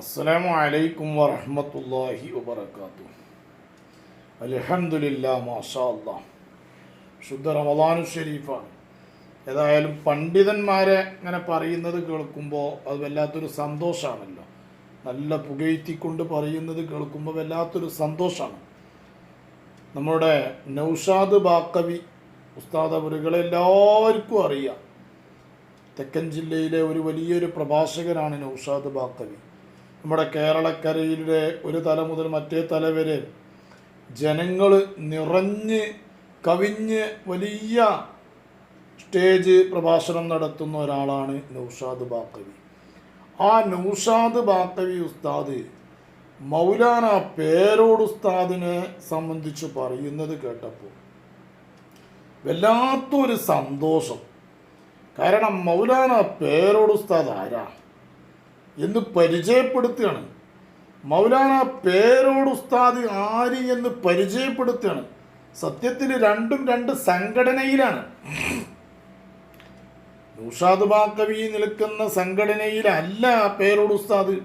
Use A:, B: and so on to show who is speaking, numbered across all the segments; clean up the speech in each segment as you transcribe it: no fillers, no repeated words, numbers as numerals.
A: അസ്സലാമു അലൈക്കും വറഹ്മത്തുള്ളാഹി വബറകാതുഹു. അൽഹംദുലില്ലാഹ് മാഷാ അല്ലാഹ്. ശുദ്ധ റമദാനു ഷരീഫാണ്. ഏതായാലും പണ്ഡിതന്മാരെ ഇങ്ങനെ പറയുന്നത് കേൾക്കുമ്പോൾ അത് വല്ലാത്തൊരു സന്തോഷമാണല്ലോ. നല്ല പുകഴ്ത്തിക്കൊണ്ട് പറയുന്നത് കേൾക്കുമ്പോൾ വല്ലാത്തൊരു സന്തോഷമാണ്. നമ്മുടെ നൗഷാദ് ബാക്കവി ഉസ്താദ് അവറുകളെ എല്ലാവർക്കും അറിയാം. തെക്കൻ ജില്ലയിലെ ഒരു വലിയൊരു പ്രഭാഷകനാണ് നൗഷാദ് ബാക്കവി. നമ്മുടെ കേരളക്കരയിലെ ഒരു തല മുതൽ മറ്റേ തല വരെ ജനങ്ങൾ നിറഞ്ഞ് കവിഞ്ഞ് വലിയ സ്റ്റേജ് പ്രഭാഷണം നടത്തുന്ന ഒരാളാണ് നൗഷാദ് ബാക്കവി. ആ നൗഷാദ് ബാക്കവി ഉസ്താദ് മൗലാന പേരോട് ഉസ്താദിനെ സംബന്ധിച്ച് പറയുന്നത് കേട്ടപ്പോൾ വല്ലാത്തൊരു സന്തോഷം. കാരണം മൗലാന പേരോട് ഉസ്താദ് ആരാ എന്ന് പരിചയപ്പെടുത്തുകയാണ്. മൗലാന പേരോട് ഉസ്താദ് ആര് എന്ന് പരിചയപ്പെടുത്തുകയാണ്. സത്യത്തിൽ രണ്ടും രണ്ട് സംഘടനയിലാണ്. നൗഷാദ് ബാക്കവി നിൽക്കുന്ന സംഘടനയിലല്ല പേരോട് ഉസ്താദ്.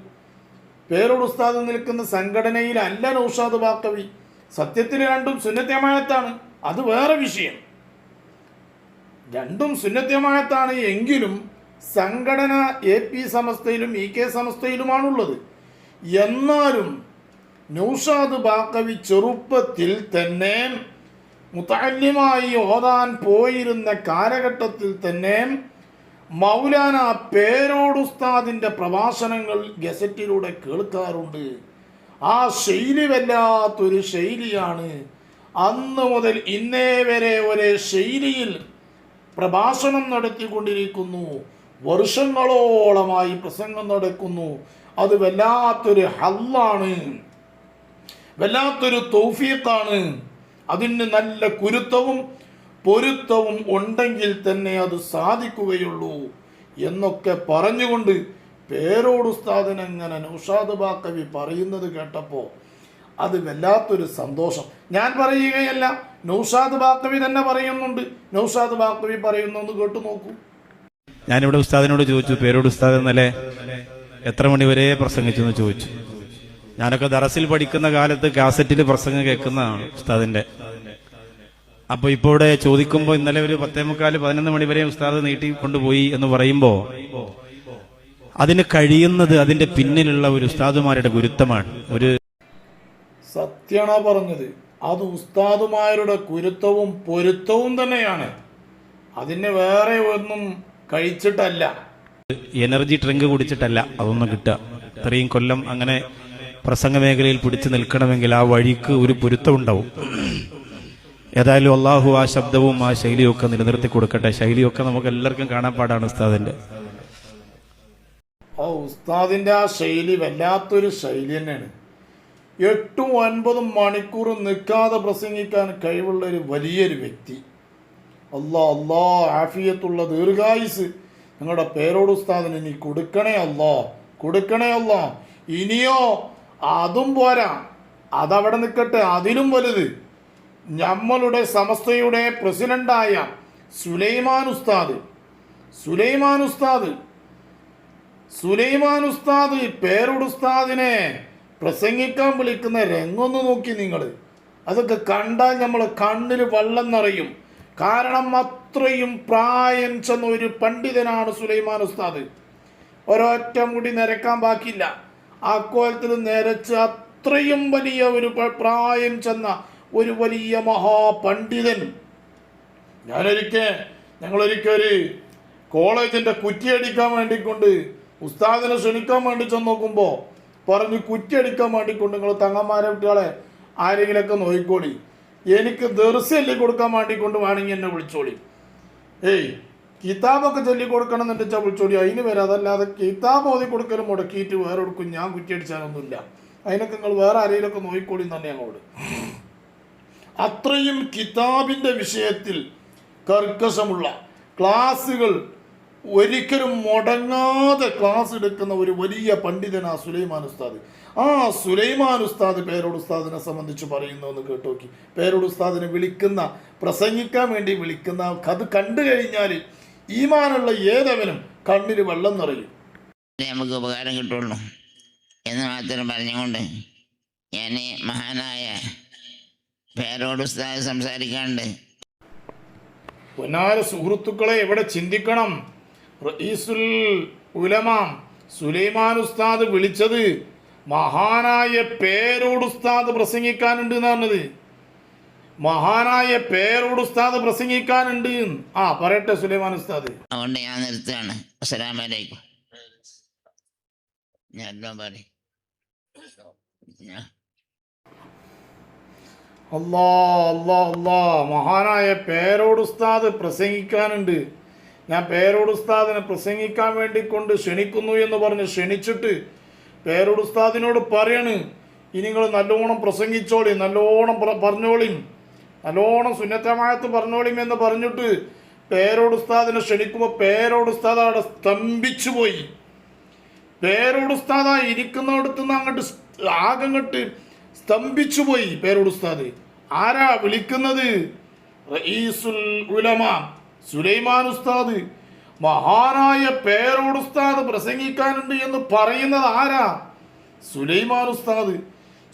A: പേരോട് ഉസ്താദ് നിൽക്കുന്ന സംഘടനയിലല്ല നൗഷാദ് ബാക്കവി. സത്യത്തിൽ രണ്ടും സുന്നത്ത് ജമാഅത്താണ്. അത് വേറെ വിഷയം. രണ്ടും സുന്നത്ത് ജമാഅത്താണ് എങ്കിലും സംഘടന AP സമസ്തയിലും EK സമസ്തയിലുമാണുള്ളത്. എന്നാലും നൗഷാദ് ബാക്കവി ചെറുപ്പത്തിൽ തന്നെ മുതഅല്ലിമായി ഓതാൻ പോയിരുന്ന കാലഘട്ടത്തിൽ തന്നെ മൗലാന പേരോട് ഉസ്താദിൻ്റെ പ്രഭാഷണങ്ങൾ ഗസറ്റിലൂടെ കേൾക്കാറുണ്ട്. ആ ശൈലി വല്ലാത്തൊരു ശൈലിയാണ്. അന്ന് മുതൽ ഇന്നേ വരെ ഒരേ ശൈലിയിൽ പ്രഭാഷണം നടത്തിക്കൊണ്ടിരിക്കുന്നു. വർഷങ്ങളോളമായി പ്രസംഗം നടക്കുന്നു. അത് വല്ലാത്തൊരു ഹല്ലാണ്, വല്ലാത്തൊരു തൗഫീഖാണ്. അതിന് നല്ല കുരുത്തവും പൊരുത്തവും ഉണ്ടെങ്കിൽ തന്നെ അത് സാധിക്കുകയുള്ളൂ എന്നൊക്കെ പറഞ്ഞുകൊണ്ട് പേരോട് ഉസ്താദിനെങ്ങനെ നൗഷാദ് ബാക്കവി പറയുന്നത് കേട്ടപ്പോൾ അത് വല്ലാത്തൊരു സന്തോഷം. ഞാൻ പറയുകയല്ല, നൗഷാദ് ബാക്കവി തന്നെ പറയുന്നുണ്ട്. നൗഷാദ് ബാക്കവി പറയുന്നു, കേട്ടു നോക്കൂ.
B: ഞാനിവിടെ ഉസ്താദിനോട് ചോദിച്ചു, പേരോട് ഉസ്താദ് ഇന്നലെ എത്ര മണി വരെ പ്രസംഗിച്ചു എന്ന് ചോദിച്ചു. ഞാനൊക്കെ ദറസിൽ പഠിക്കുന്ന കാലത്ത് കാസറ്റിൽ പ്രസംഗം കേൾക്കുന്നതാണ് ഉസ്താദിന്റെ. അപ്പൊ ഇപ്പോൾ ഇവിടെ ചോദിക്കുമ്പോൾ ഇന്നലെ ഒരു 10:45-11 മണി വരെ ഉസ്താദ് നീട്ടി കൊണ്ടുപോയി എന്ന് പറയുമ്പോൾ അതിന് കഴിയുന്നത് അതിന്റെ പിന്നിലുള്ള ഒരു ഉസ്താദുമാരുടെ ഗുരുത്വമാണ്. ഒരു
A: സത്യമാണ് പറഞ്ഞത്. അത് ഉസ്താദുമാരുടെ കുരുത്തവും പൊരുത്തവും തന്നെയാണ്. അതിന് വേറെ ഒന്നും കഴിച്ചിട്ടല്ല,
B: എനർജി ഡ്രിങ്ക് കുടിച്ചിട്ടല്ല അതൊന്നും കിട്ടുക. ഇത്രയും കൊല്ലം അങ്ങനെ പ്രസംഗ മേഖലയിൽ പിടിച്ചു നിൽക്കണമെങ്കിൽ ആ വഴിക്ക് ഒരു പൊരുത്തം ഉണ്ടാവും. ഏതായാലും അള്ളാഹു ആ ശബ്ദവും ആ ശൈലിയൊക്കെ നിലനിർത്തി കൊടുക്കട്ടെ. ശൈലിയൊക്കെ നമുക്ക് എല്ലാവർക്കും കാണാൻ പാടാണ് ഉസ്താദിന്റെ.
A: ഉസ്താദിന്റെ ആ ശൈലി വല്ലാത്തൊരു ശൈലി തന്നെയാണ്. 8-9 മണിക്കൂർ നിൽക്കാതെ പ്രസംഗിക്കാൻ കഴിവുള്ള ഒരു വലിയൊരു വ്യക്തി. അല്ലാ ആഫിയത്തുള്ള ദീർഘായുസ് നിങ്ങളുടെ പേരോട് ഉസ്താദിന് നീ കൊടുക്കണേ അല്ലാ, കൊടുക്കണേ അല്ലാ. ഇനിയോ അതും പോരാ, അതവിടെ നിൽക്കട്ടെ, അതിലും വലുത് നമ്മളുടെ സമസ്തയുടെ പ്രസിഡന്റായ സുലൈമാൻ ഉസ്താദ് പേരോട് ഉസ്താദിനെ പ്രസംഗിക്കാൻ വിളിക്കുന്ന രംഗൊന്ന് നോക്കി നിങ്ങൾ. അതൊക്കെ കണ്ടാൽ നമ്മൾ കണ്ണിൽ വെള്ളം നിറയും. കാരണം അത്രയും പ്രായം ചെന്ന ഒരു പണ്ഡിതനാണ് സുലൈമാൻ ഉസ്താദ്. ഒരൊറ്റ മുടി നിരക്കാൻ ബാക്കിയില്ല. ആ കോലത്തിൽ നിരച്ച് അത്രയും വലിയ ഒരു പ്രായം ചെന്ന ഒരു വലിയ മഹാപണ്ഡിതൻ. ഞങ്ങളൊരിക്കൽ ഒരു കോളേജിൻ്റെ കുറ്റിയടിക്കാൻ വേണ്ടിക്കൊണ്ട് ഉസ്താദിനെ ക്ഷണിക്കാൻ വേണ്ടി ചെന്ന് നോക്കുമ്പോൾ പറഞ്ഞു, കുറ്റിയടിക്കാൻ വേണ്ടിക്കൊണ്ട് നിങ്ങൾ തങ്ങന്മാരെ കുട്ടികളെ ആരെങ്കിലൊക്കെ നോക്കിക്കോളി, എനിക്ക് ദർസ് ചൊല്ലി കൊടുക്കാൻ വേണ്ടിക്കൊണ്ട് വേണമെങ്കിൽ എന്നെ വിളിച്ചോളി. കിതാബൊക്കെ ചൊല്ലി കൊടുക്കണം എന്നു വെച്ചാൽ വിളിച്ചോളി, അതിന് വരെ. അതല്ലാതെ കിതാബ് ഓതി കൊടുക്കലും മുടക്കിയിട്ട് വേറെ കൊടുക്കും ഞാൻ കുറ്റിയടിച്ചാലൊന്നുമില്ല. അതിനൊക്കെ നിങ്ങൾ വേറെ ആരെങ്കിലൊക്കെ നോക്കിക്കോളി തന്നെ ഞങ്ങളോട്. അത്രയും കിതാബിൻ്റെ വിഷയത്തിൽ കർക്കശമുള്ള ക്ലാസ്സുകൾ, ഒരിക്കലും മുടങ്ങാതെ ക്ലാസ് എടുക്കുന്ന ഒരു വലിയ പണ്ഡിതനാ സുലൈമാൻ ഉസ്താദ്. ആ സുലൈമാൻ ഉസ്താദ് പേരോട് ഉസ്താദിനെ സംബന്ധിച്ച് പറയുന്നതെന്ന് കേട്ടോക്കി. പേരോട് ഉസ്താദിനെ പ്രസംഗിക്കാൻ വേണ്ടി വിളിക്കുന്ന അത് കണ്ടു കഴിഞ്ഞാൽ ഈമാനുള്ള ഏതവനും കണ്ണിൽ വെള്ളം നിറയും.
C: നമുക്ക് ഉപകാരം കിട്ടുള്ളൂ. എന്ന് മാത്രം പറഞ്ഞുകൊണ്ട് ഞാൻ മഹാനായ പേരോട് ഉസ്താദ് സംസാരിക്കാണ്ട്.
A: പൊന്നാര സുഹൃത്തുക്കളെ, ഇവിടെ ചിന്തിക്കണം. റഈസുൽ ഉലമ സുലൈമാൻ ഉസ്താദ് വിളിച്ചത് മഹാനായ പേരോട് ഉസ്താദ് പ്രസംഗിക്കാനുണ്ട് എന്ന് പറഞ്ഞത്. മഹാനായ പേരോട് ഉസ്താദ് പ്രസംഗിക്കാനുണ്ട്. പറയട്ടെ സുലൈമാൻ ഉസ്താദ്.
C: അതുകൊണ്ട് ഞാൻ നിർത്തുകയാണ്. അസ്സലാമു അലൈക്കും. ഞാൻ പറയും.
A: അല്ലാ അല്ലാ അല്ലാ, മഹാനായ പേരോട് ഉസ്താദ് പ്രസംഗിക്കാനുണ്ട്. ഞാൻ പേരോട് ഉസ്താദിനെ പ്രസംഗിക്കാൻ വേണ്ടി കൊണ്ട് ക്ഷണിക്കുന്നു എന്ന് പറഞ്ഞ് ക്ഷണിച്ചിട്ട് പേരോട് ഉസ്താദിനോട് പറയാണ്, ഇനി നിങ്ങൾ നല്ലോണം പ്രസംഗിച്ചോളി, നല്ലോണം പറഞ്ഞോളിയും, നല്ലോണം സുന്നത്തമായത്ത് പറഞ്ഞോളിയും എന്ന് പറഞ്ഞിട്ട് പേരോട് ഉസ്താദിനെ ക്ഷണിക്കുമ്പോൾ പേരോട് ഉസ്താദ് അവിടെ സ്തംഭിച്ചു പോയി. പേരോട് ഉസ്താദ് ഇരിക്കുന്നിടത്തുനിന്ന് അങ്ങോട്ട് ആകങ്ങട്ട് സ്തംഭിച്ചു പോയി. പേരോട് ഉസ്താദ് ആരാ വിളിക്കുന്നത്? റഈസുൽ ഉലമ സുലൈമാൻ ഉസ്താദ്. മഹാനായ പേരോട് ഉസ്താദ് പ്രസംഗിക്കാനുണ്ട് എന്ന് പറയുന്നത് ആരാ? സുലൈമാൻ ഉസ്താദ്.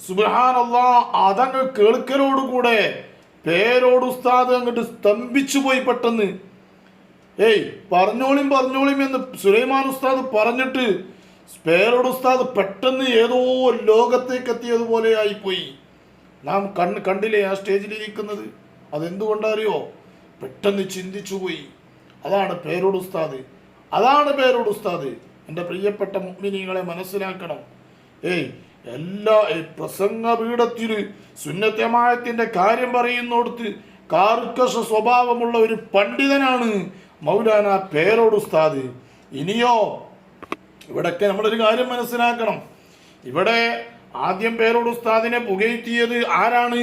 A: സുബ്ഹാനല്ലാഹ്, അതങ്ങ് കേൾക്കലോടുകൂടെ പേരോട് ഉസ്താദ് അങ്ങോട്ട് സ്തംഭിച്ചു പോയി പെട്ടെന്ന്. പറഞ്ഞോളിയും എന്ന് സുലൈമാൻ ഉസ്താദ് പറഞ്ഞിട്ട് പേരോട് ഉസ്താദ് പെട്ടെന്ന് ഏതോ ലോകത്തേക്ക് എത്തിയതുപോലെ ആയിപ്പോയി. നാം കണ്ടില്ലേ ആ സ്റ്റേജിലിരിക്കുന്നത്? അതെന്തുകൊണ്ടറിയോ? പെട്ടെന്ന് ചിന്തിച്ചു പോയി. അതാണ് പേരോട് ഉസ്താദ്, അതാണ് പേരോട് ഉസ്താദ്. എൻ്റെ പ്രിയപ്പെട്ട മുഅ്മിനീങ്ങളെ മനസ്സിലാക്കണം. എല്ലാ പ്രസംഗ പീഠത്തിൽ സുന്നത്തമായത്തിൻ്റെ കാര്യം പറയുന്നിടത്ത് കാർക്കശ സ്വഭാവമുള്ള ഒരു പണ്ഡിതനാണ് മൗലാന പേരോട് ഉസ്താദ്. ഇനിയോ ഇവിടൊക്കെ നമ്മളൊരു കാര്യം മനസ്സിലാക്കണം. ഇവിടെ ആദ്യം പേരോട് ഉസ്താദിനെ പുകഴ്ത്തിയത് ആരാണ്?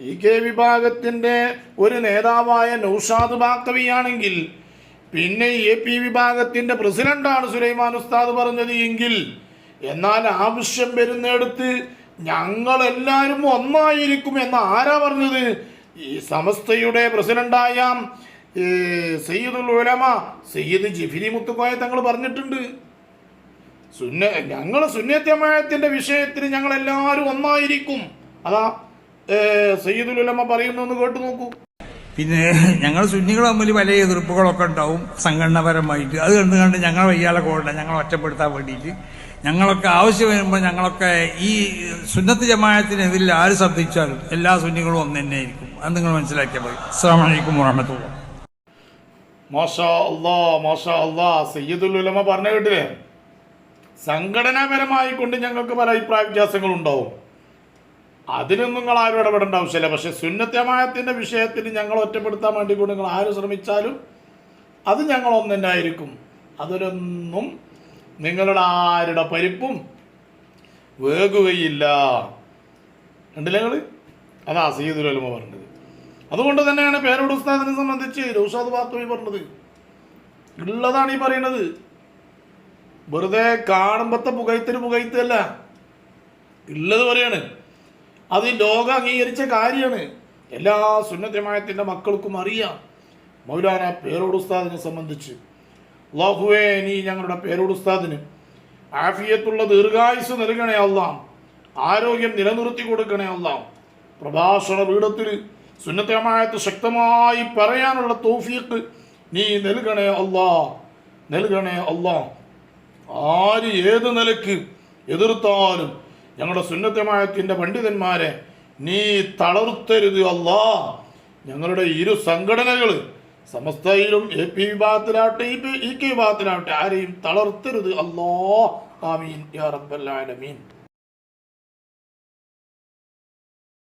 A: EK വിഭാഗത്തിൻ്റെ ഒരു നേതാവായ നൗഷാദ് ബാക്കവിയാണെങ്കിൽ പിന്നെ AP വിഭാഗത്തിൻ്റെ പ്രസിഡന്റാണ് സുലൈമാൻ ഉസ്താദ് പറഞ്ഞത് എങ്കിൽ, എന്നാൽ ആവശ്യം വരുന്നിടത്ത് ഞങ്ങളെല്ലാവരും ഒന്നായിരിക്കും എന്ന് ആരാ പറഞ്ഞത്? ഈ സമസ്തയുടെ പ്രസിഡന്റായ സയ്യിദുൽ ഉലമ സയ്യിദ് ജിഫ്രി മുത്തുക്കോയ തങ്ങൾ പറഞ്ഞിട്ടുണ്ട്. ഞങ്ങൾ സുന്നത്തമായത്തിൻ്റെ വിഷയത്തിൽ ഞങ്ങളെല്ലാവരും ഒന്നായിരിക്കും. അതാ സയ്യിദുൽ ഉലമ പറയുന്നു, എന്ന് കേട്ടു നോക്കൂ.
D: പിന്നെ ഞങ്ങൾ സുന്നികൾ തമ്മിൽ പല എതിർപ്പുകളൊക്കെ ഉണ്ടാവും സംഘടനാപരമായിട്ട്. അത് കണ്ടുകൊണ്ട് ഞങ്ങൾ വയ്യാലെ കൊണ്ട ഞങ്ങൾ ഒറ്റപ്പെടുത്താൻ വേണ്ടിയിട്ട് ഞങ്ങളൊക്കെ ആവശ്യം വരുമ്പോൾ ഞങ്ങളൊക്കെ ഈ സുന്നത്ത് ജമാഅത്തിനെതിരിൽ ആര് ശബ്ദിച്ചാലും എല്ലാ സുന്നികളും ഒന്ന് തന്നെ ആയിരിക്കും. അത് നിങ്ങൾ മനസ്സിലാക്കിയാൽ മതി. അസ്സലാമു അലൈക്കും വറഹ്മത്തുള്ളാഹി.
A: മാഷാ അല്ലാഹ്, മാഷാ അല്ലാഹ്. സയ്യിദുൽ ഉലമ പറഞ്ഞു കേട്ടില്ലേ? സംഘടനാപരമായി കൊണ്ട് ഞങ്ങൾക്ക് പല അഭിപ്രായ വ്യത്യാസങ്ങളുണ്ടാവും, അതിലൊന്നും നിങ്ങൾ ആരും ഇടപെടേണ്ട ആവശ്യമില്ല. പക്ഷെ സുന്നത്തമായത്തിൻ്റെ വിഷയത്തിൽ ഞങ്ങൾ ഒറ്റപ്പെടുത്താൻ വേണ്ടി കൊണ്ട് നിങ്ങൾ ആര് ശ്രമിച്ചാലും അത് ഞങ്ങൾ ഒന്ന് തന്നെ ആയിരിക്കും. അതിലൊന്നും നിങ്ങളുടെ ആരുടെ പരിപ്പും വേകുകയില്ല. കണ്ടില്ലേ നിങ്ങൾ? അതാ സയ്യിദുൽ ഉലമ പറഞ്ഞത്. അതുകൊണ്ട് തന്നെയാണ് പേരോട് ഉസ്താദിനെ സംബന്ധിച്ച് നൗഷാദ് ബാക്കവി പറഞ്ഞത്. ഉള്ളതാണ് ഈ പറയുന്നത്. വെറുതെ കാണുമ്പത്തെ പുകഴ്ത്തല്ല, ഉള്ളത് പറയാണ്. അത് ലോകം അംഗീകരിച്ച കാര്യമാണ്. എല്ലാ സുന്നത്തമായത്തിൻ്റെ മക്കൾക്കും അറിയാം മൗലാന പേരോട് ഉസ്താദിനെ സംബന്ധിച്ച്. അല്ലാഹുവേ, നീ ഞങ്ങളുടെ പേരോട് ഉസ്താദിന് ആഫിയത്തുള്ള ദീർഘായുസ് നൽകണേ അല്ലാഹ്, ആരോഗ്യം നിലനിർത്തി കൊടുക്കണേ അല്ലാഹ്. പ്രഭാഷണ പീഠത്തിൽ സുന്നത്തമായത്ത് ശക്തമായി പറയാനുള്ള തൗഫീഖ് നീ നൽകണേ അല്ലാഹ്, നൽകണേ അല്ലാഹ്. ആര് ഏത് നിലക്ക് എതിർത്താലും ഞങ്ങളുടെ സുന്നത്തമായത്തിൻ്റെ പണ്ഡിതന്മാരെ നീ തളർത്തരുത് അല്ലാഹ്. ഞങ്ങളുടെ ഇരു സംഘടനകൾ സമസ്തയിലും AP വിഭാഗത്തിലാവട്ടെ EK വിഭാഗത്തിലാവട്ടെ ആരെയും തളർത്തരുത് അല്ലാഹ്. ആമീൻ യാ റബ്ബൽ ആലമീൻ.